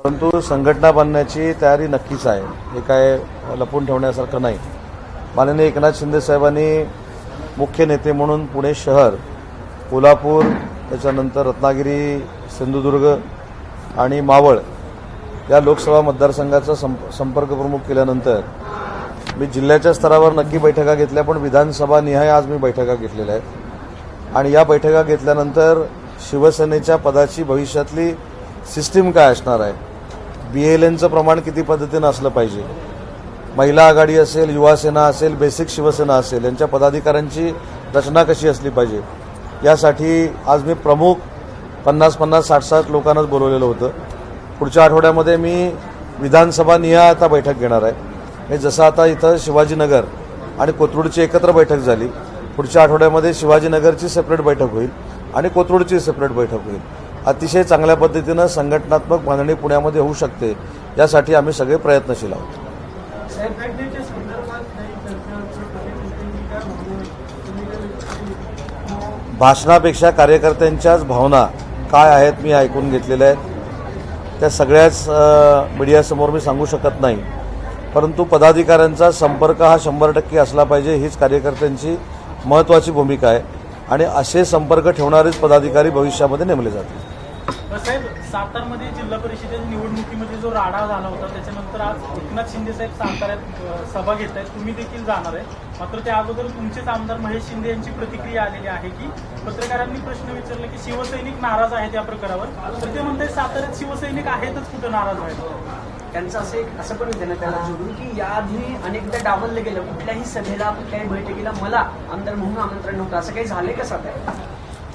परंतु संघटना बांधण्याची तयारी नक्कीच आहे, हे काय लपून ठेवण्यासारखं नाही। माननीय एकनाथ शिंदे साहेबांनी मुख्य नेते म्हणून पुणे शहर, कोल्हापूर, त्याच्यानंतर रत्नागिरी, सिंधुदुर्ग आणि मावळ या लोकसभा मतदारसंघाचा संपर्क प्रमुख केल्यानंतर मी जिल्ह्याच्या स्तरावर नक्की बैठका घेतल्या, पण विधानसभा निहाय आज मी बैठका घेतलेल्या आहेत। आणि या बैठका घेतल्यानंतर शिवसेनेच्या पदाची भविष्यातली सिस्टीम काय असणार आहे, BLNचं प्रमाण किती पद्धतीनं असलं पाहिजे, महिला आघाडी असेल, युवा सेना असेल, बेसिक शिवसेना असेल, यांच्या पदाधिकाऱ्यांची रचना कशी असली पाहिजे, यासाठी आज मी प्रमुख 50-50, 60-60 लोकांनाच बोलवलेलं होतं। पुढच्या आठवड्यामध्ये मी विधानसभा निहाय आता बैठक घेणार आहे। जसं आता इथं शिवाजीनगर आणि कोथरूडची एकत्र बैठक झाली, पुढच्या आठवड्यामध्ये शिवाजीनगरची सेपरेट बैठक होईल आणि कोथरूडची सेपरेट बैठक होईल। अतिशय चांगल्या पद्धतीनं संघटनात्मक बांधणी पुण्यामध्ये होऊ शकते, यासाठी आम्ही सगळे प्रयत्नशील आहोत। भाषणापेक्षा कार्यकर्त्यांच्याच भावना काय आहेत मी ऐकून घेतलेल्या आहेत, त्या सगळ्याच मीडियासमोर मी सांगू शकत नाही, परंतु पदाधिकाऱ्यांचा संपर्क हा 100% असला पाहिजे, हीच कार्यकर्त्यांची महत्त्वाची भूमिका आहे आणि असे संपर्क ठेवणारेच पदाधिकारी भविष्यामध्ये नेमले जातील। साहेब, सातारमध्ये जिल्हा परिषदेच्या निवडणुकीमध्ये जो राडा झाला होता, त्याच्यानंतर आज एकनाथ शिंदे साहेब साताऱ्यात सभा घेत आहेत, तुम्ही देखील जाणार आहे। मात्र त्या अगोदर तुमचेच आमदार महेश शिंदे यांची प्रतिक्रिया आलेली आहे की पत्रकारांनी प्रश्न विचारला की शिवसैनिक नाराज आहेत या प्रकारावर, तर ते म्हणतात साताऱ्यात शिवसैनिक आहेतच, कुठं नाराज आहेत। त्यांचं असं पण देण्यात त्याला जोडून की याआधी अनेकदा डावललं गेलं, कुठल्याही सभेला कुठल्याही बैठकीला मला आमदार म्हणून आमंत्रण नव्हतं, असं काही झालंय का साताऱ्यात?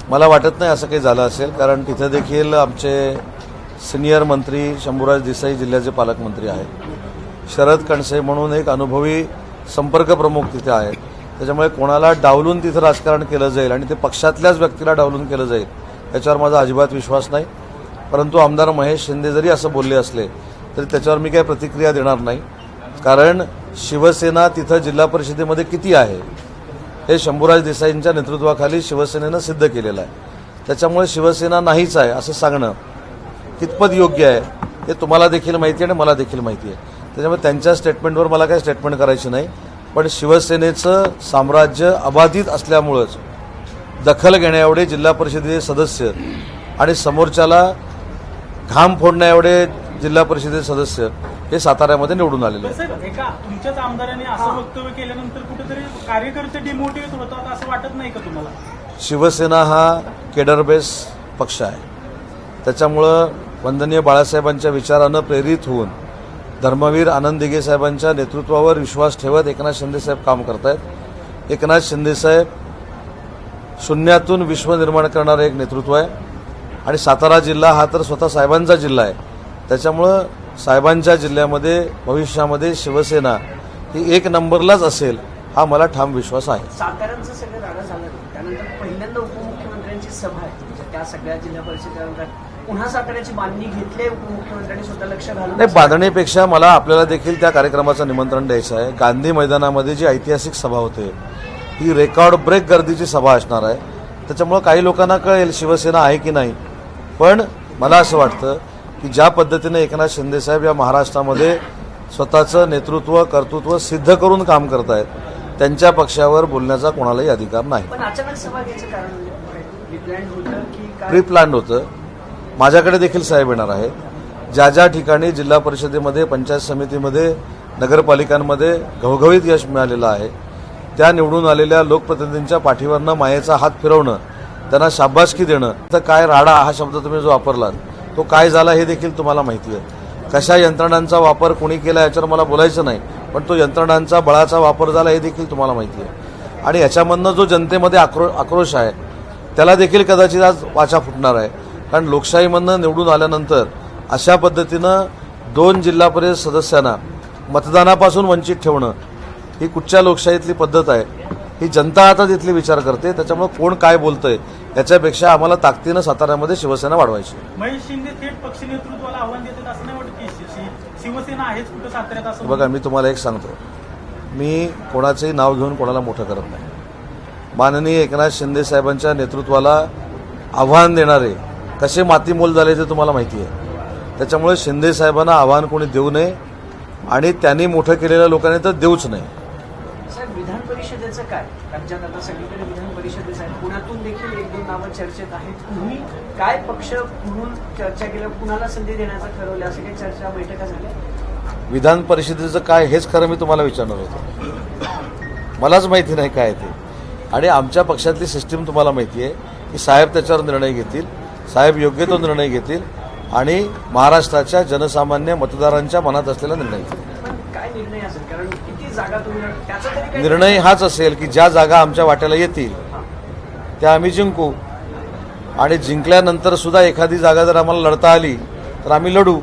मला वाटत नाही असं काही झालं असेल, कारण तिथे देखील आमचे सिनियर मंत्री शंभूराज देसाई जिल्ह्याचे पालकमंत्री आहेत, शरद कणसे म्हणून एक अनुभवी संपर्क प्रमुख तिथे आहेत, त्याच्यामुळे कोणाला डावलून तिथं राजकारण केलं जाईल आणि ते पक्षातल्याच व्यक्तीला डावलून केलं जाईल याच्यावर माझा अजिबात विश्वास नाही। परंतु आमदार महेश शिंदे जरी असं बोलले असले तरी त्याच्यावर मी काही प्रतिक्रिया देणार नाही, कारण शिवसेना तिथं जिल्हा परिषदेमध्ये किती आहे हे शंभूराज देसाईंच्या नेतृत्वाखाली शिवसेनेनं सिद्ध केलेलं आहे। त्याच्यामुळे शिवसेना नाहीच आहे असं सांगणं कितपत योग्य आहे हे तुम्हाला देखील माहिती आहे आणि मला देखील माहिती आहे, त्याच्यामुळे त्यांच्या स्टेटमेंटवर मला काही स्टेटमेंट करायची नाही। पण शिवसेनेचं साम्राज्य अबाधित असल्यामुळंच दखल घेण्याएवढे जिल्हा परिषदेचे सदस्य आणि समोरच्याला घाम फोडण्याएवढे जिल्हा परिषदेचे सदस्य हे साताऱ्यामध्ये निवडून आलेले आहेत। एका तुमच्याच आमदारांनी असं वक्तव्य केल्यानंतर कुठेतरी कार्यकर्ते डिमोटिवेट होतात असं वाटत नाही का तुम्हाला? शिवसेना हा केडर बेस पक्ष आहे, त्याच्यामुळं वंदनीय बाळासाहेबांच्या विचारानं प्रेरित होऊन धर्मवीर आनंद दिघे साहेबांच्या नेतृत्वावर विश्वास ठेवत एकनाथ शिंदे साहेब काम करत आहेत। एकनाथ शिंदे साहेब शून्यातून विश्व निर्माण करणारं एक नेतृत्व आहे आणि सातारा जिल्हा हा तर स्वतः साहेबांचा जिल्हा आहे, त्याच्यामुळं साहेबांच्या जिल्ह्यामध्ये भविष्यामध्ये शिवसेना ही 1 नंबरलाच असेल हा मला ठाम विश्वास आहे। साताऱ्यांचं सगळं राडा झालं, त्यानंतर पहिल्यांदा उपमुख्यमंत्र्यांची सभा आहे, त्या सगळ्या जिल्हा परिषदेनंतर पुन्हा साताऱ्याची बांधणी घेतली, उपमुख्यमंत्र्यांनी स्वतः लक्ष घालून। नाही, बांधणीपेक्षा मला आपल्याला देखील त्या कार्यक्रमाचं निमंत्रण द्यायचं आहे। गांधी मैदानामध्ये जी ऐतिहासिक सभा होते ही रेकॉर्ड ब्रेक गर्दीची सभा असणार आहे, त्याच्यामुळं काही लोकांना कळेल शिवसेना आहे की नाही। पण मला असं वाटतं की ज्या पद्धतीने एकनाथ शिंदे साहेब या महाराष्ट्रामध्ये स्वतःचं नेतृत्व कर्तृत्व सिद्ध करून काम करत आहेत, त्यांच्या पक्षावर बोलण्याचा कोणालाही अधिकार नाही। पण अचानक सभा घ्यायचं कारण प्री प्लॅन्ड होतं। माझ्याकडे देखील साहेब येणार आहेत, ज्या ज्या ठिकाणी जिल्हा परिषदेमध्ये, पंचायत समितीमध्ये, नगरपालिकांमध्ये घवघवीत यश मिळालेलं आहे त्या निवडून आलेल्या लोकप्रतिनिधींच्या पाठीवरनं मायेचा हात फिरवणं, त्यांना शाबासकी देणं। तर काय राडा हा शब्द तुम्ही जो वापरलात तो काय झाला हे देखील तुम्हाला माहिती आहे। कशा यंत्रणांचा वापर कोणी केला याच्यावर मला बोलायचं नाही, पण तो यंत्रणांचा बळाचा वापर झाला हे देखील तुम्हाला माहिती आहे। आणि याच्यामधनं जो जनतेमध्ये आक्रोश आहे त्याला देखील कदाचित आज वाचा फुटणार आहे, कारण लोकशाहीमधनं निवडून आल्यानंतर अशा पद्धतीनं 2 जिल्हा परिषद सदस्यांना मतदानापासून वंचित ठेवणं ही कुठच्या लोकशाहीतली पद्धत आहे ही जनता आता तिथली विचार करते। त्याच्यामुळे कोण काय बोलतंय याच्यापेक्षा आम्हाला ताकदीनं साताऱ्यामध्ये शिवसेना वाढवायची। महेश शिंदे थेट पक्ष नेतृत्वाला आव्हान देतात असं नाही वाटत की शिवसेना आहेच कुठं साताऱ्यात असं? बघा, मी तुम्हाला एक सांगतो, मी कोणाचंही नाव घेऊन कोणाला मोठं करत नाही। माननीय एकनाथ शिंदे साहेबांच्या नेतृत्वाला आव्हान देणारे कसे मातीमोल झाले ते तुम्हाला माहिती आहे, त्याच्यामुळे शिंदे साहेबांना आव्हान कोणी देऊ नये आणि त्यांनी मोठं केलेल्या लोकांनी तर देऊच नाही. साहेब, विधान परिषदेचं काय? राज्यात आता सगळीकडे विधान परिषदेच आहे. पुण्यातून देखील एक दोन नावं चर्चेत आहेत. तुम्ही काय पक्ष म्हणून चर्चा केलं, कुणाला संधी देण्याचं ठरवलं, असं काही चर्चा बैठका झाल्या? विधान परिषदेचं काय हेच खरं मी तुम्हाला विचारणार होतो. मलाच माहिती नाही काय ते. आणि आमच्या पक्षातली सिस्टीम तुम्हाला माहिती आहे की साहेब त्याच्यावर निर्णय घेतील, साहेब योग्य तो निर्णय घेतील आणि महाराष्ट्राच्या जनसामान्य मतदारांच्या मनात असलेला निर्णय घेतील. पण काय निर्णय असेल? कारण किती जागा तुम्ही त्याचा तरी काही निर्णय हाच असेल की ज्या जागा आमच्या वाट्याला येतील त्या आम्ही जिंकू आणि जिंकल्यानंतर सुद्धा एखादी जागा जर आम्हाला लढता आली तर आम्ही लढू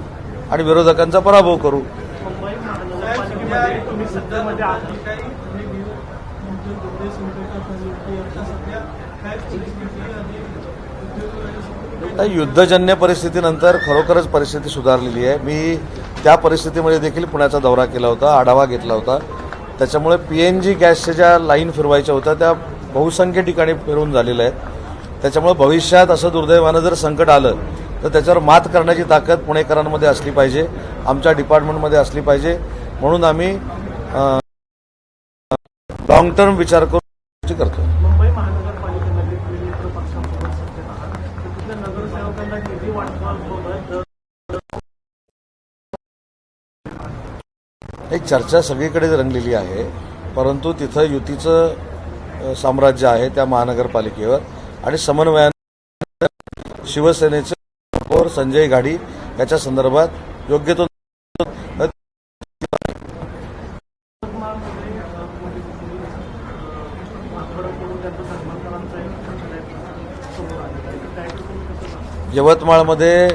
आणि विरोधकांचा पराभव करू. मुंबई महानगरपालिकेमध्ये तुम्ही सध्यामध्ये आहात काही युद्धजन्य परिस्थितीनंतर खरोखरच परिस्थिती सुधारलेली आहे. मी त्या परिस्थितीमध्ये देखील पुण्याचा दौरा केला होता, आढावा घेतला होता. त्याच्यामुळे PNG गॅसच्या ज्या लाईन फिरवायच्या होत्या त्या बहुसंख्य ठिकाणी फिरवून झालेल्या आहेत. त्याच्यामुळे भविष्यात असं दुर्दैवानं जर संकट आलं तर त्याच्यावर मात करण्याची ताकद पुणेकरांमध्ये असली पाहिजे, आमच्या डिपार्टमेंटमध्ये असली पाहिजे. म्हणून आम्ही लॉंग टर्म विचार करून करतो. मुंबई महानगरपालिकेमध्ये तुम्ही मित्र पक्षांसोबत सत्तेत आहात, तर तिथल्या नगरसेवकांना निधी वाटपाबाबत एक चर्चा सगळीकडे रंगलेली आहे, परंतु तिथं युतीचं साम्राज्य आहे त्या महानगरपालिकेवर आणि समन्वयाने शिवसेनेचे महापौर संजय गाडी याच्या संदर्भात योग्य तो यवतमाळमध्ये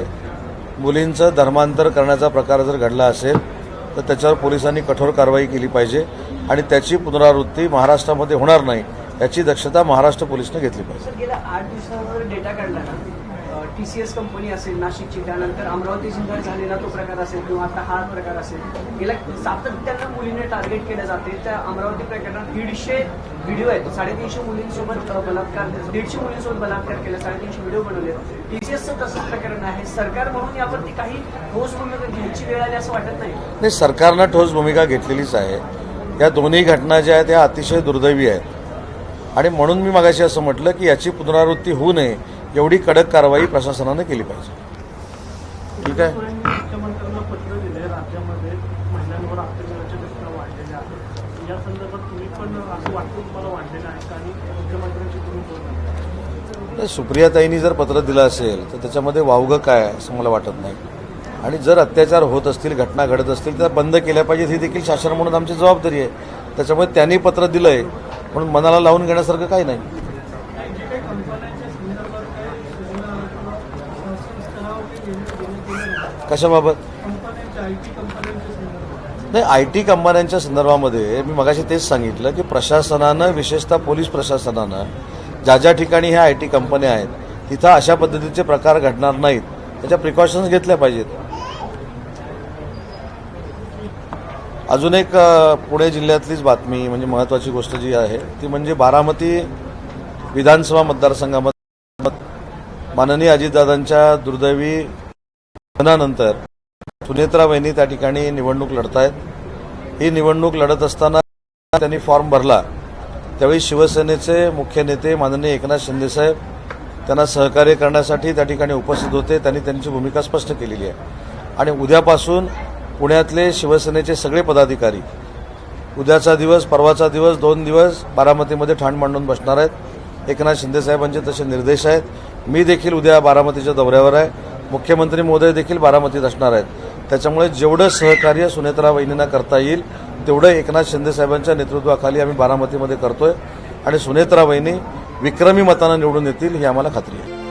मुलींचं धर्मांतर करण्याचा प्रकार जर घडला असेल तर त्याच्यावर पोलिसांनी कठोर कारवाई केली पाहिजे आणि त्याची पुनरावृत्ती महाराष्ट्रामध्ये होणार नाही याची दक्षता महाराष्ट्र पोलिसने घेतली पाहिजे. सर, गेल्या 8 दिवसावर डेटा काढला ना, TCS कंपनी असेल नाशिकची, त्यानंतर अमरावती जिल्ह्यात झालेला तो प्रकार असेल किंवा आता हा प्रकार असेल, गेल्या सातत्यानं मुलीने टार्गेट केले जाते. त्या अमरावती प्रकरणात 150 व्हिडिओ आहेत, 350 मुलींसोबत बलात्कार, 150 मुलींसोबत बलात्कार केला, 350 व्हिडिओ बनवले. TCSचं तसंच प्रकरण आहे. सरकार म्हणून यावरती काही ठोस भूमिका घ्यायची वेळ आली असं वाटत नाही? नाही, सरकारनं ठोस भूमिका घेतलेलीच आहे. या दोन्ही घटना ज्या आहेत त्या अतिशय दुर्दैवी आहेत आणि म्हणून मी मगाशी असं म्हटलं की याची पुनरावृत्ती होऊ नये एवढी कडक कारवाई प्रशासनानं केली पाहिजे. ठीक आहे. मुख्यमंत्र्यांना पत्र दिले, राज्यामध्ये महिलांवर अत्याचाराच्या घटना वाढलेल्या आहेत. या संदर्भात तुम्ही पण असं वाटतं तुम्हाला वाढलेलं आहे आणि मुख्यमंत्र्यांची तुम्ही बोलणार? सुप्रियाताईंनी जर पत्र दिलं असेल तर त्याच्यामध्ये वावगं काय असं मला वाटत नाही. आणि जर अत्याचार होत असतील, घटना घडत असतील तर बंद केल्या पाहिजेत ही देखील शासन म्हणून आमची जबाबदारी आहे. त्याच्यामुळे त्यांनी पत्र दिलंय म्हणून मनाला लावून घेण्यासारखं काही नाही. कशाबाबत? नाही, IT कंपन्यांच्या संदर्भामध्ये मी मगाशी तेच सांगितलं की प्रशासनानं, विशेषतः पोलीस प्रशासनानं ज्या ज्या ठिकाणी ह्या IT कंपन्या आहेत तिथं अशा पद्धतीचे प्रकार घडणार नाहीत त्याच्या प्रिकॉशन्स घेतल्या पाहिजेत. अजून एक पुणे जिल्ह्यातलीच बातमी म्हणजे महत्त्वाची गोष्ट जी आहे ती म्हणजे बारामती विधानसभा मतदारसंघामध्ये माननीय अजितदादांच्या दुर्दैवी निधनानंतर सुनेत्रा वहिनी त्या ठिकाणी निवडणूक लढतायत. ही निवडणूक लढत असताना त्यांनी फॉर्म भरला त्यावेळी शिवसेनेचे मुख्य नेते माननीय एकनाथ शिंदेसाहेब त्यांना सहकार्य करण्यासाठी त्या ठिकाणी उपस्थित होते. त्यांनी त्यांची भूमिका स्पष्ट केलेली आहे आणि उद्यापासून पुण्यातले शिवसेनेचे सगळे पदाधिकारी उद्याचा दिवस, परवाचा दिवस, 2 दिवस बारामतीमध्ये ठाण मांडून बसणार आहेत. एकनाथ शिंदेसाहेबांचे तसे निर्देश आहेत. मी देखील उद्या बारामतीच्या दौऱ्यावर आहे. मुख्यमंत्री महोदय देखील बारामतीत असणार आहेत. त्याच्यामुळे जेवढं सहकार्य सुनेत्रा वहिनींना करता येईल तेवढं एकनाथ शिंदेसाहेबांच्या नेतृत्वाखाली आम्ही बारामतीमध्ये करतोय आणि सुनेत्रा वहिनी विक्रमी मतानं निवडून येतील ही आम्हाला खात्री आहे.